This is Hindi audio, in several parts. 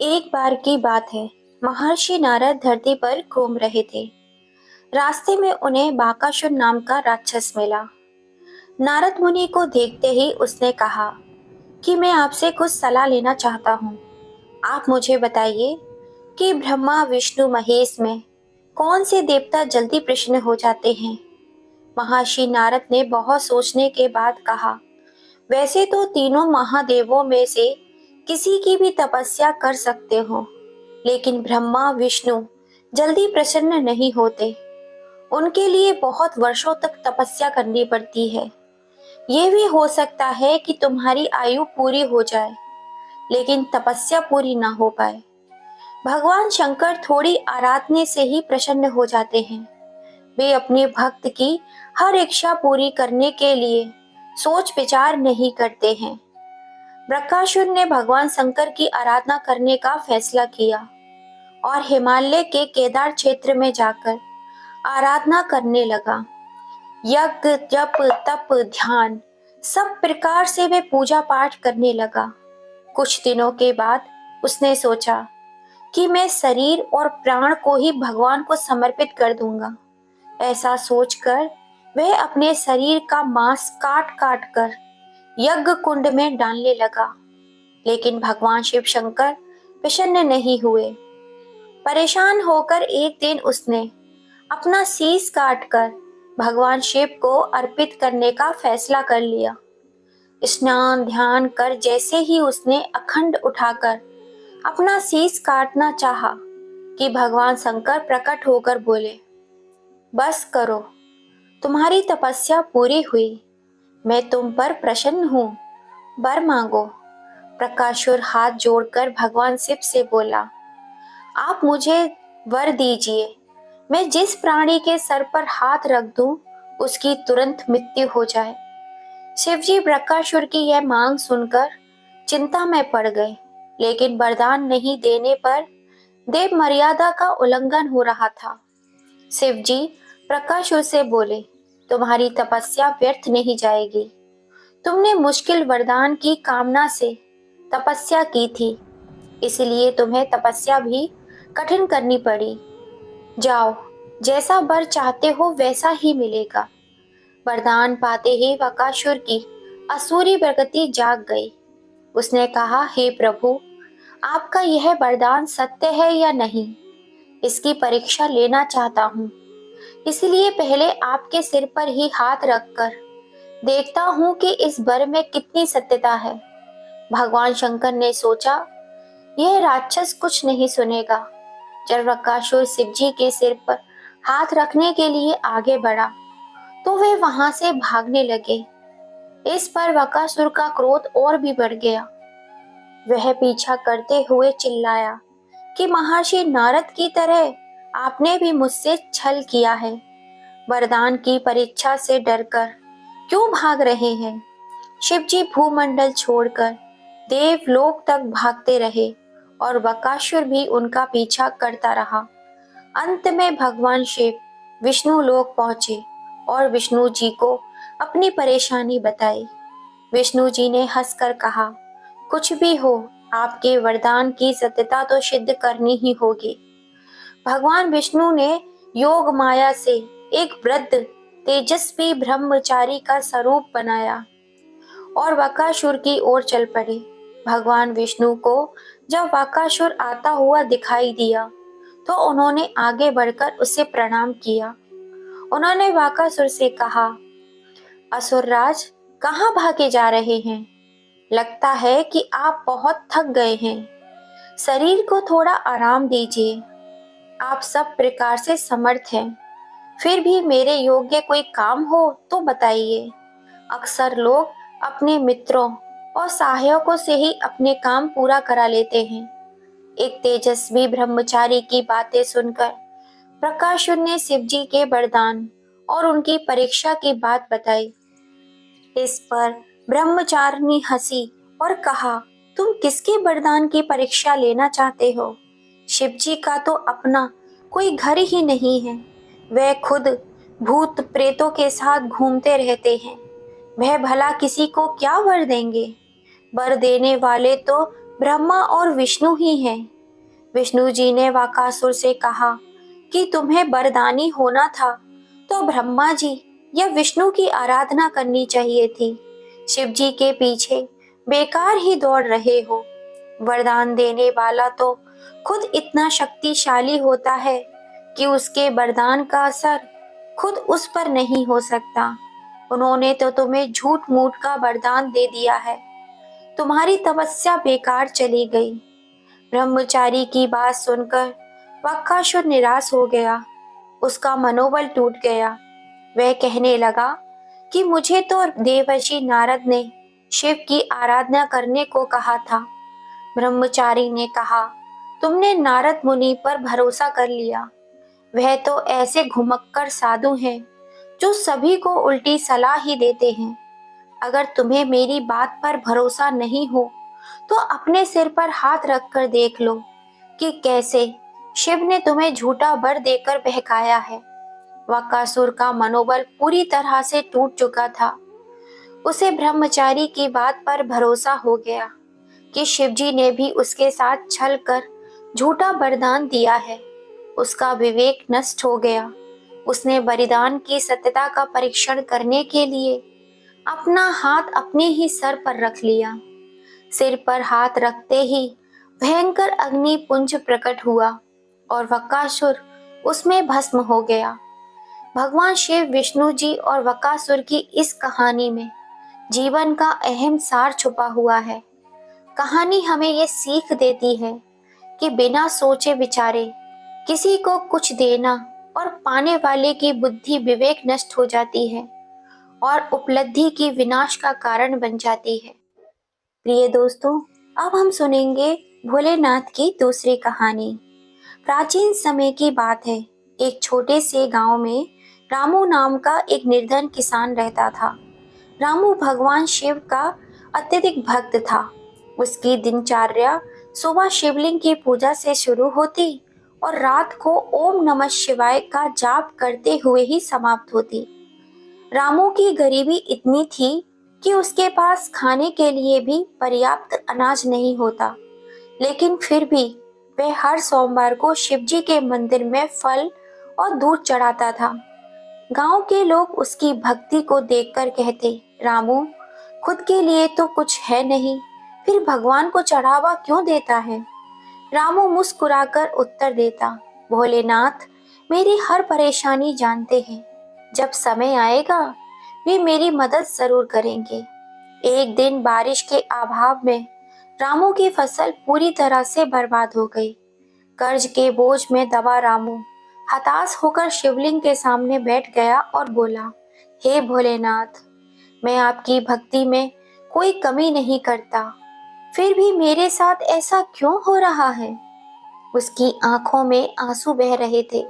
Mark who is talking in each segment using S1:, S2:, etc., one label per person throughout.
S1: एक बार की बात है। महर्षि नारद धरती पर घूम रहे थे। रास्ते में उन्हें बाकासुर नाम का राक्षस मिला। नारद मुनि को देखते ही उसने कहा कि मैं आपसे कुछ सलाह लेना चाहता हूँ। आप मुझे बताइए कि ब्रह्मा विष्णु महेश में कौन से देवता जल्दी प्रसन्न हो जाते हैं। महर्षि नारद ने बहुत सोचने के बाद कहा, वैसे तो तीनों महादेवों में से किसी की भी तपस्या कर सकते हो, लेकिन ब्रह्मा विष्णु जल्दी प्रसन्न नहीं होते। उनके लिए बहुत वर्षों तक तपस्या करनी पड़ती है। ये भी हो सकता है कि तुम्हारी आयु पूरी हो जाए, लेकिन तपस्या पूरी ना हो पाए। भगवान शंकर थोड़ी आराधना से ही प्रसन्न हो जाते हैं। वे अपने भक्त की हर इच्छा पूरी करने के लिए सोच विचार नहीं करते हैं। बकासुर ने भगवान शंकर की आराधना करने का फैसला किया और हिमालय के केदार क्षेत्र में जाकर आराधना करने लगा। यज्ञ जप तप ध्यान सब प्रकार से वे पूजा पाठ करने लगा। कुछ दिनों के बाद उसने सोचा कि मैं शरीर और प्राण को ही भगवान को समर्पित कर दूंगा। ऐसा सोचकर वह अपने शरीर का मांस काट काट कर यज्ञ कुंड में डालने लगा, लेकिन भगवान शिव शंकर प्रसन्न नहीं हुए। परेशान होकर एक दिन उसने अपना शीश काटकर भगवान शिव को अर्पित करने का फैसला कर लिया। स्नान ध्यान कर जैसे ही उसने अखंड उठाकर अपना शीश काटना चाहा कि भगवान शंकर प्रकट होकर बोले, बस करो, तुम्हारी तपस्या पूरी हुई। मैं तुम पर प्रसन्न हूँ, वर मांगो। प्रकाशुर हाथ जोड़कर भगवान शिव से बोला, आप मुझे वर दीजिए। मैं जिस प्राणी के सर पर हाथ रख दूं, उसकी तुरंत मृत्यु हो जाए। शिवजी बकासुर की यह मांग सुनकर चिंता में पड़ गए, लेकिन वरदान नहीं देने पर देव मर्यादा का उल्लंघन हो रहा था। शिवजी बकासुर से बोले, तुम्हारी तपस्या व्यर्थ नहीं जाएगी। तुमने मुश्किल वरदान की कामना से तपस्या की थी, इसलिए तुम्हें तपस्या भी कठिन करनी पड़ी। जाओ, जैसा वर चाहते हो वैसा ही मिलेगा। वरदान पाते ही बकासुर की असुरी प्रकृति जाग गई। उसने कहा, हे प्रभु, आपका यह वरदान सत्य है या नहीं, इसकी परीक्षा लेना चाहता हूँ। इसलिए पहले आपके सिर पर ही हाथ रखकर देखता हूँ कि इस वर में कितनी सत्यता है। भगवान शंकर ने सोचा, यह राक्षस कुछ नहीं सुनेगा। जब बकासुर शिवजी के सिर पर हाथ रखने के लिए आगे बढ़ा तो वे वहां से भागने लगे। इस पर बकासुर का क्रोध और भी बढ़ गया। वह पीछा करते हुए चिल्लाया कि महर्षि नारद की तरह आपने भी मुझसे छल किया है। वरदान की परीक्षा से डरकर क्यों भाग रहे हैं। शिवजी भूमंडल छोड़कर देवलोक तक भागते रहे और बकासुर भी उनका पीछा करता रहा। अंत में भगवान शिव विष्णु लोक पहुंचे और विष्णु जी को अपनी परेशानी बताई। विष्णु जी ने हंसकर कहा, कुछ भी हो, आपके वरदान की सत्यता तो सिद्ध करनी ही होगी। भगवान विष्णु ने योग माया से एक वृद्ध तेजस्वी ब्रह्मचारी का स्वरूप बनाया और बकासुर की ओर चल पड़े। भगवान विष्णु को जब बकासुर आता हुआ दिखाई दिया तो उन्होंने आगे बढ़कर उसे प्रणाम किया। उन्होंने बकासुर से कहा, असुरराज, कहाँ भागे जा रहे हैं? लगता है कि आप बहुत थक गए हैं। शरीर को थोड़ा आराम दीजिए। आप सब प्रकार से समर्थ हैं, फिर भी मेरे योग्य कोई काम हो तो बताइए। अक्सर लोग अपने मित्रों और सहायकों से ही अपने काम पूरा करा लेते हैं। एक तेजस्वी ब्रह्मचारी की बातें सुनकर बकासुर ने शिवजी के वरदान और उनकी परीक्षा की बात बताई। इस पर ब्रह्मचारिणी हंसी और कहा, तुम किसके वरदान की परीक्षा लेना चाहते हो? शिवजी का तो अपना कोई घर ही नहीं है। वह खुद भूत प्रेतों के साथ घूमते रहते हैं। वह भला किसी को क्या वर देंगे? वर देने वाले तो ब्रह्मा और विष्णु ही हैं। विष्णु जी ने बकासुर से कहा कि तुम्हें वरदानी होना था तो ब्रह्मा जी या विष्णु की आराधना करनी चाहिए थी। शिव जी के पीछे बेकार ही दौड़ रहे हो। वरदान देने वाला तो खुद इतना शक्तिशाली होता है कि उसके वरदान का असर खुद उस पर नहीं हो सकता। उन्होंने तो तुम्हें झूठ मूठ का वरदान दे दिया है। तुम्हारी तपस्या बेकार चली गई। ब्रह्मचारी की बात सुनकर बकासुर निराश हो गया। उसका मनोबल टूट गया। वह कहने लगा कि मुझे तो देवर्षि नारद ने शिव की आराधना करने को कहा था। ब्रह्मचारी ने कहा, तुमने नारद मुनि पर भरोसा कर लिया। वह तो ऐसे घुमक्कड़ साधु हैं जो सभी को उल्टी सलाह ही देते हैं। अगर तुम्हें मेरी बात पर भरोसा नहीं हो तो अपने सिर पर हाथ रखकर देख लो कि कैसे शिव ने तुम्हें झूठा वर देकर बहकाया है। बकासुर का मनोबल पूरी तरह से टूट चुका था। उसे ब्रह्मचारी की बात पर भरोसा हो गया कि शिवजी ने भी उसके साथ छल कर झूठा वरदान दिया है। उसका विवेक नष्ट हो गया। उसने वरदान की सत्यता का परीक्षण करने के लिए अपना हाथ अपने ही सर पर रख लिया। सिर पर हाथ रखते ही भयंकर अग्नि पुंज प्रकट हुआ और बकासुर उसमें भस्म हो गया। भगवान शिव, विष्णु जी और बकासुर की इस कहानी में जीवन का अहम सार छुपा हुआ है। कहानी हमें ये सीख देती है कि बिना सोचे विचारे किसी को कुछ देना और पाने वाले की बुद्धि विवेक नष्ट हो जाती है और उपलब्धि की विनाश का कारण बन जाती है। प्रिय दोस्तों, अब हम सुनेंगे भोलेनाथ की दूसरी कहानी। प्राचीन समय की बात है। एक छोटे से गांव में रामू नाम का एक निर्धन किसान रहता था। रामू भगवान शिव का अत्यधिक भक्त था। उसकी दिनचर्या सुबह शिवलिंग की पूजा से शुरू होती और रात को ओम नमः शिवाय का जाप करते हुए ही समाप्त होती। रामू की गरीबी इतनी थी कि उसके पास खाने के लिए भी पर्याप्त अनाज नहीं होता, लेकिन फिर भी वह हर सोमवार को शिवजी के मंदिर में फल और दूध चढ़ाता था। गांव के लोग उसकी भक्ति को देखकर कहते, रामू खुद के लिए तो कुछ है नहीं, फिर भगवान को चढ़ावा क्यों देता है। रामू मुस्कुराकर उत्तर देता, भोलेनाथ मेरी हर परेशानी जानते हैं। जब समय आएगा वे मेरी मदद जरूर करेंगे। एक दिन बारिश के अभाव में रामू की फसल पूरी तरह से बर्बाद हो गई। कर्ज के बोझ में दबा रामू हताश होकर शिवलिंग के सामने बैठ गया और बोला, हे भोलेनाथ, मैं आपकी भक्ति में कोई कमी नहीं करता, फिर भी मेरे साथ ऐसा क्यों हो रहा है। उसकी आंखों में आंसू बह रहे थे।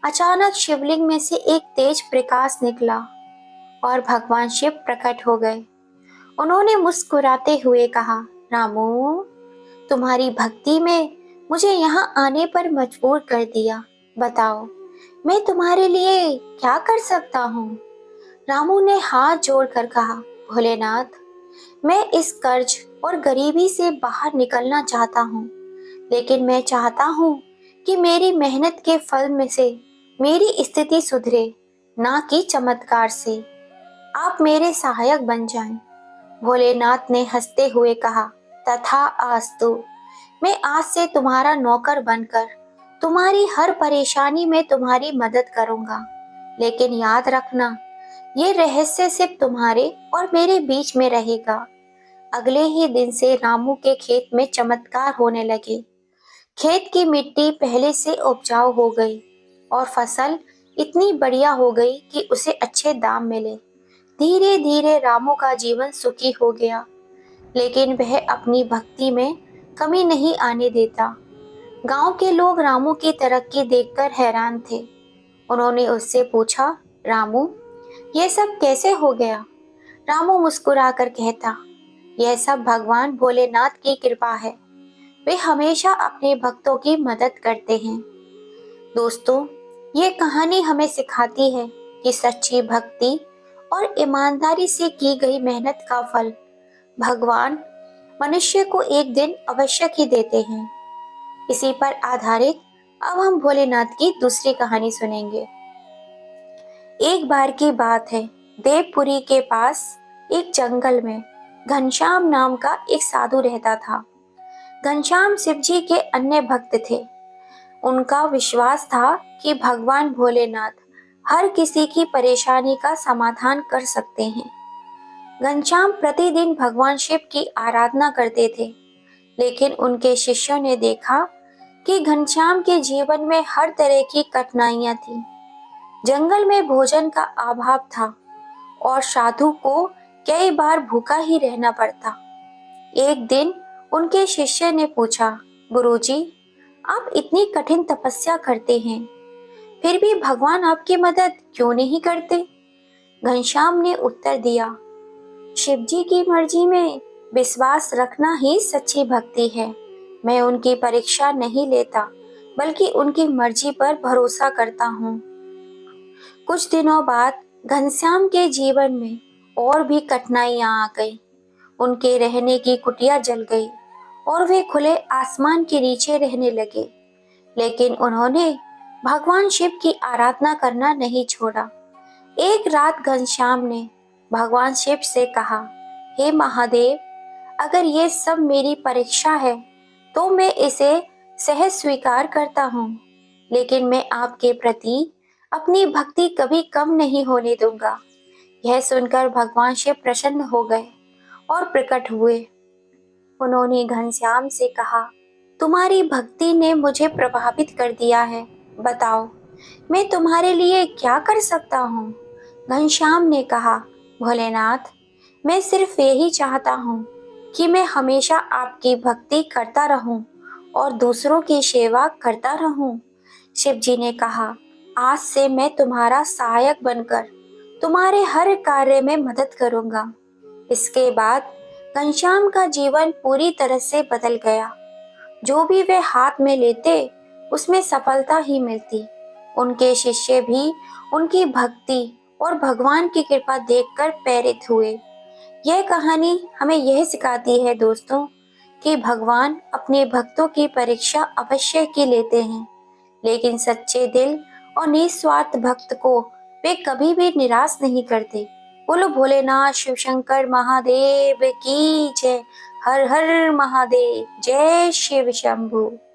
S1: अचानक शिवलिंग में से एक तेज प्रकाश निकला और भगवान शिव प्रकट हो गए। उन्होंने मुस्कुराते हुए कहा, रामू तुम्हारी भक्ति में मुझे यहाँ आने पर मजबूर कर दिया। बताओ मैं तुम्हारे लिए क्या कर सकता हूँ। रामू ने हाथ जोड़कर कहा, भोलेनाथ मैं इस कर्ज और गरीबी से बाहर निकलना चाहता हूँ, लेकिन मैं चाहता हूँ कि मेरी मेहनत के फल में से मेरी स्थिति सुधरे, ना कि चमत्कार से। आप मेरे सहायक बन जाएं। भोलेनाथ ने हंसते हुए कहा, तथास्तु। मैं आज से तुम्हारा नौकर बनकर तुम्हारी हर परेशानी में तुम्हारी मदद करूंगा, लेकिन याद रखना ये रहस्य सिर्फ तुम्हारे और मेरे बीच में रहेगा। अगले ही दिन से रामू के खेत में चमत्कार होने लगे। खेत की मिट्टी पहले से उपजाऊ हो गई और फसल इतनी बढ़िया हो गई कि उसे अच्छे दाम मिले। धीरे धीरे रामू का जीवन सुखी हो गया, लेकिन वह अपनी भक्ति में कमी नहीं आने देता। गांव के लोग रामू की तरक्की देखकर हैरान थे। उन्होंने उससे पूछा, रामू यह सब कैसे हो गया। रामू मुस्कुराकर कहता, यह सब भगवान भोलेनाथ की कृपा है। वे हमेशा अपने भक्तों की मदद करते हैं। दोस्तों, ये कहानी हमें सिखाती है कि सच्ची भक्ति और ईमानदारी से की गई मेहनत का फल भगवान मनुष्य को एक दिन आवश्यक ही देते हैं। इसी पर आधारित अब हम भोलेनाथ की दूसरी कहानी सुनेंगे। एक बार की बात है, देवपुरी के पास एक जंगल में घनश्याम नाम का एक साधु रहता था। घनश्याम शिव जी के अन्य भक्त थे। उनका विश्वास था कि भगवान भोलेनाथ हर किसी की परेशानी का समाधान कर सकते हैं। घनश्याम प्रतिदिन भगवान शिव की आराधना करते थे, लेकिन उनके शिष्यों ने देखा कि घनश्याम के जीवन में हर तरह की कठिनाइयां थीं। जंगल में भोजन का अभाव था और साधु को कई बार भूखा ही रहना पड़ता। एक दिन उनके शिष्य ने पूछा, गुरुजी, आप इतनी कठिन तपस्या करते हैं, फिर भी भगवान आपकी मदद क्यों नहीं करते? घनश्याम ने उत्तर दिया, शिव जी की मर्जी में विश्वास रखना ही सच्ची भक्ति है। मैं उनकी परीक्षा नहीं लेता, बल्कि उनकी मर्जी पर भरोसा करता हूँ। कुछ दिनों बाद घनश्याम के जीवन में और भी कठिनाइयां आ गई। उनके रहने की कुटिया जल गई और वे खुले आसमान के नीचे रहने लगे। लेकिन उन्होंने भगवान शिव की आराधना करना नहीं छोड़ा। एक रात घनश्याम ने भगवान शिव से कहा, हे महादेव, अगर ये सब मेरी परीक्षा है तो मैं इसे सहज स्वीकार करता हूँ, लेकिन मैं आपके प्रति अपनी भक्ति कभी कम नहीं होने दूंगा। यह सुनकर भगवान शिव प्रसन्न हो गए और प्रकट हुए। उन्होंने घनश्याम से कहा, तुम्हारी भक्ति ने मुझे प्रभावित कर दिया है, बताओ मैं तुम्हारे लिए क्या कर सकता हूँ? घनश्याम ने कहा, भोलेनाथ, मैं सिर्फ यही चाहता हूँ कि मैं हमेशा आपकी भक्ति करता रहूं और दूसरों की सेवा करता रहूं। शिव जी ने कहा, आज से मैं तुम्हारा सहायक बनकर तुम्हारे हर कार्य में मदद करूंगा। इसके बाद घनश्याम का जीवन पूरी तरह से बदल गया। जो भी वे हाथ में लेते उसमें सफलता ही मिलती। उनके शिष्य भी उनकी भक्ति और भगवान की कृपा देखकर प्रेरित हुए। यह कहानी हमें यह सिखाती है दोस्तों कि भगवान अपने भक्तों की परीक्षा अवश्य की लेते हैं, लेकिन सच्चे दिल और निस्वार्थ भक्त को वे कभी भी निराश नहीं करते। बोलो भोलेनाथ शिव शंकर महादेव की जय। हर हर महादेव। जय शिव शंभू।